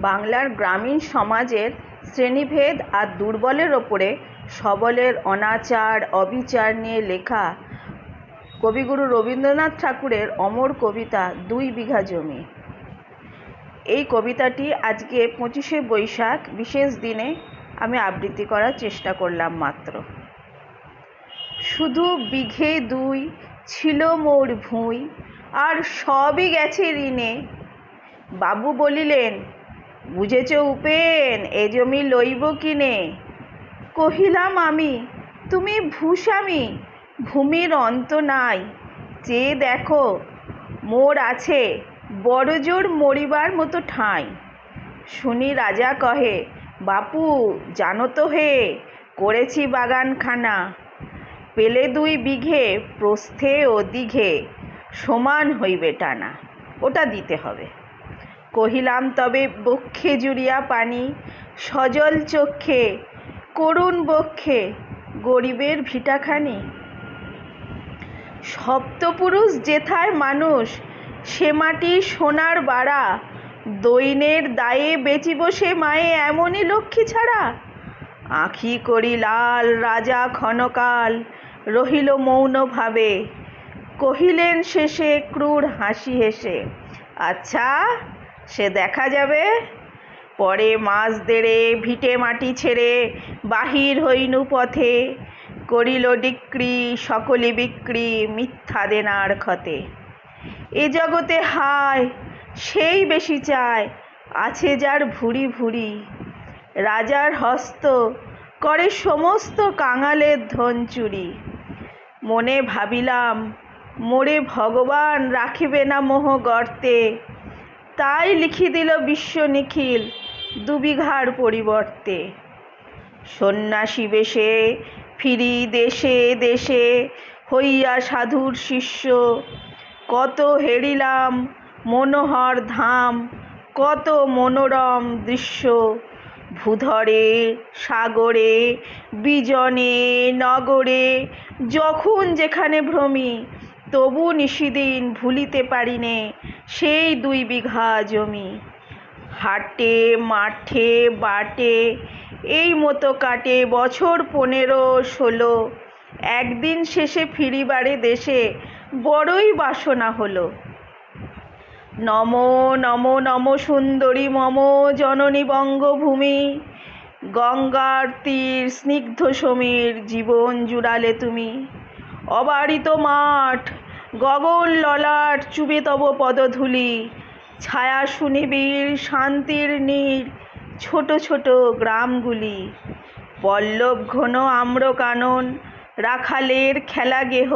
বাংলার গ্রামীণ সমাজের শ্রেণীভেদ আর দুর্বলের ওপরে সবলের অনাচার অবিচার নিয়ে লেখা কবিগুরু রবীন্দ্রনাথ ঠাকুরের অমর কবিতা ২ বিঘা জমি। এই কবিতাটি আজকে ২৫শে বৈশাখ বিশেষ দিনে আমি আবৃত্তি করার চেষ্টা করলাম মাত্র। শুধু বিঘে ২ ছিল মোর ভুঁই, আর সবই গেছে ঋণে। বাবু বলিলেন, বুঝেছ উপেন, এ জমি লইব কিনে? কহিলাম আমি, তুমি ভূস্বামী, ভূমির অন্ত নাই। চেয়ে দেখো, মোর আছে বড় জোর মরিবার মতো ঠাঁই। শুনি রাজা কহে, বাপু জানো তো হে, করেছি বাগানখানা। পেলে ২ বিঘে প্রস্থে ও দীঘে, সমান হইবে টানা। ওটা দিতে হবে। কহিলাম তবে বক্ষে জুড়িয়া পানি, সজল চক্ষে করুণ বক্ষে গরিবের ভিটাখানি। সপ্তপুরুষ যেথায় মানুষ, সে মাটি সোনার বাড়া। দৈন্যের দায়ে বেচিব সে মায়ে, এমনই লক্ষ্মী ছাড়া। আঁখি করি লাল রাজা ক্ষণকাল, রহিল মৌন ভাবে। কহিলেন শেষে ক্রূর হাসি হেসে, আচ্ছা সে দেখা যাবে। পরে মাস দেড়ে ভিটে মাটি ছেড়ে বাহির হইনু পথে। করিল ডিক্রি সকলি বিক্রি, মিথ্যা দেনার ক্ষতে। এ জগতে হায় সেই বেশি চায়, আছে যার ভুরি ভুরি। রাজার হস্ত করে সমস্ত কাঙালের ধন চুরি। মনে ভাবিলাম, মোরে ভগবান রাখিবে না মোহ গর্তে। তাই লিখি দিল বিশ্ব নিখিল ২ বিঘার পরিবর্তে। সন্ন্যাসী বেশে ফিরি দেশে দেশে, হইয়া সাধুর শিষ্য। কত হেরিলাম মনোহর ধাম, কত মনোরম দৃশ্য। ভূধরে সাগরে বিজনে নগরে, যখন যেখানে ভ্রমি, তবু নিশিদিন ভুলিতে পারিনে সেই ২ বিঘা জমি। হাটে মাঠে বাটে এই মতো কাটে বছর ১৫-১৬। একদিন শেষে ফিরিবারে দেশে বড়ই বাসনা হলো। নম নম নম সুন্দরী মম জননী বঙ্গভূমি। গঙ্গার তীর স্নিগ্ধ সমীর, জীবন জুড়ালে তুমি। অবারিত মাঠ গগন ললাট, চুবে তব পদধূলি। ছায়া সুনিবিড় শান্তির নীড়, ছোট ছোট গ্রামগুলি। পল্লব ঘন আম্র কানন, রাখালের খেলা গেহ।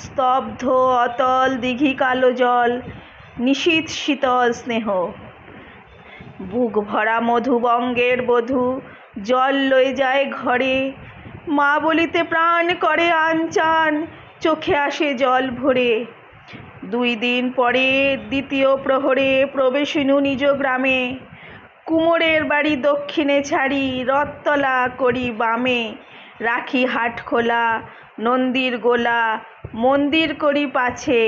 স্তব্ধ অতল দিঘি কালো জল, নিশীথ শীতল স্নেহ। বুক ভরা মধু বঙ্গের বধূ, জল লয়ে যায় ঘরে। মা বলিতে প্রাণ করে আনচান, চোখে আসে জল ভরে। ২ দিন পরে দ্বিতীয় প্রহরে প্রবেশিনু নিজ গ্রামে। কুমোরের বাড়ি দক্ষিণে ছাড়ি, রথতলা করি বামে। রাখি হাট খোলা নন্দীর গোলা, মন্দির করি পাছে।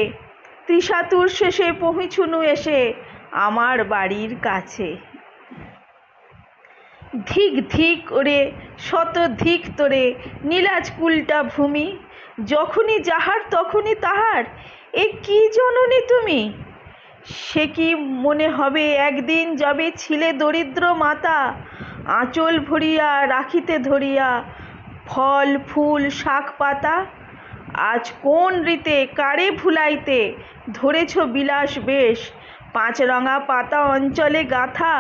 ত্রিশাতুর শেষে পৌঁছুনু এসে আমার বাড়ির কাছে। ধিক ধিক ওরে শত ধিক তোরে, নীলাজ কুলটা ভূমি। যখনই যাহার তখনই তাহার, এ কি জননী তুমি? সে কি মনে হবে একদিন যবে ছিলে দরিদ্র মাতা, আঁচল ভরিয়া রাখিতে ধরিয়া ফল ফুল শাক পাতা। আজ কোন রীতে কারে ভুলাইতে ধরেছ বিলাস বেশ, ৫ রঙা পাতা অঞ্চলে গাঁথা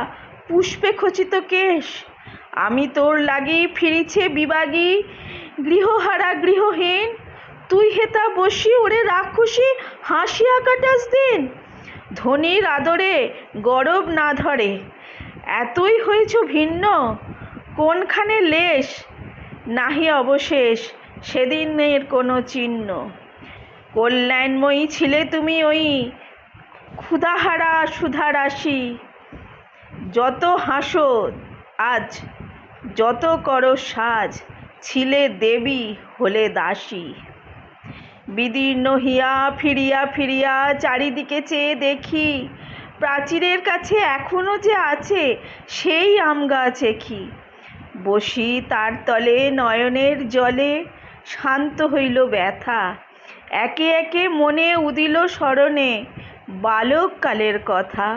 পুষ্পে খচিত কেশ। আমি তোর লাগি ফিরিছে বিবাগী, গৃহহারা গৃহহীন। তুই হেতা বসি ওরে রাক্ষসী, হাসিয়া কাটাস দিন। ধনীর আদরে গরব না ধরে, এতই হয়েছ ভিন্ন। কোনখানে লেশ নাহি অবশেষ, সেদিনের কোনো চিহ্ন। কল্যাণময়ী ছিলে তুমি ওই ক্ষুধাহারা সুধারাশি। যত হাসো আজ, যত করো সাজ, ছিলে দেবী হলে দাসী। বিদীর্ণ হিয়া ফিরিয়া ফিরিয়া চারিদিকে চেয়ে দেখি, প্রাচীরের কাছে এখনো যে আছে সেই আম গাছ কি। বসি তার তলে নয়নের জলে, শান্ত হইল ব্যথা। একে একে মনে উদিল স্মরণে বালককালের কথা।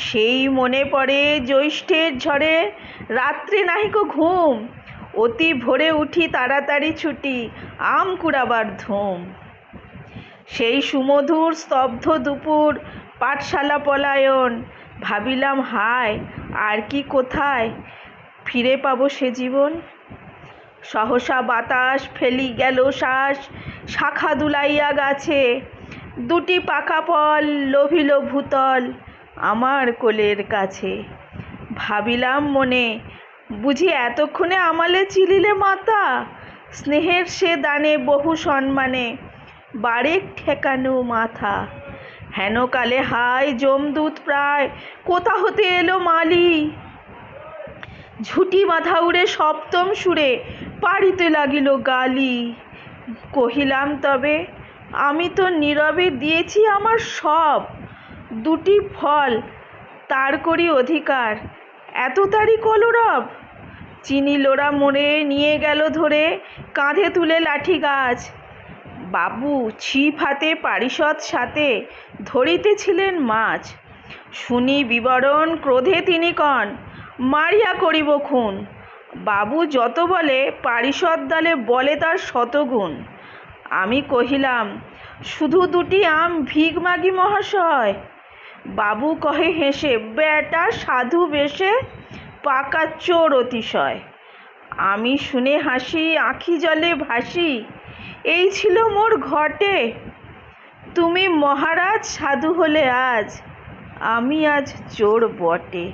সেই মনে পড়ে জ্যৈষ্ঠের ঝড়ে, রাত্রে নাহিকো ঘুম, অতি ভোরে উঠি তাড়াতাড়ি ছুটি, আম কুড়াবার ধুম। সেই সুমধুর স্তব্ধ দুপুর, পাঠশালা পলায়ন, ভাবিলাম হায় আর কি কোথায় ফিরে পাবো সে জীবন। সহসা বাতাস ফেলি গেল শ্বাস, শাখা দুলাইয়া গাছে, দুটি পাকা ফল লোভিল ভূতল আমার কোলের কাছে। ভাবিলাম মনে, বুঝি এতক্ষণে আমালে চিলিলে মাতা, স্নেহের সে দানে বহু সম্মানে বারেক ঠেকানো মাথা। হেনকালে হায় যমদূত প্রায়, কোথা হতে এলো মালি, ঝুটি বাঁধা উড়ে সপ্তম সুরে পাড়িতে লাগিল গালি। কহিলাম তবে, আমি তো নীরবে দিয়েছি আমার সব, দুটি ফল তার করি অধিকার, এত তারি কলরব। চিনিলোরা মোড়ে নিয়ে গেল ধরে, কাঁধে তুলে লাঠি গাছ। বাবু ছিপ হাতে পারিষদ সাথে ধরিতেছিলেন মাছ। শুনি বিবরণ ক্রোধে তিনি কন, মারিয়া করিব খুন। বাবু যত বলে পারিষদ দলে বলে তার শতগুণ। আমি কহিলাম, শুধু দুটি আম ভিক মাগি মহাশয়। বাবু কহে হেসে, বেটা সাধু বেশে, পাকা চোর অতিশয়। আমি শুনে হাসি, আঁখি জলে ভাসি, এই ছিল মোর ঘটে। তুমি মহারাজ সাধু হলে আজ, আমি আজ চোর বটে।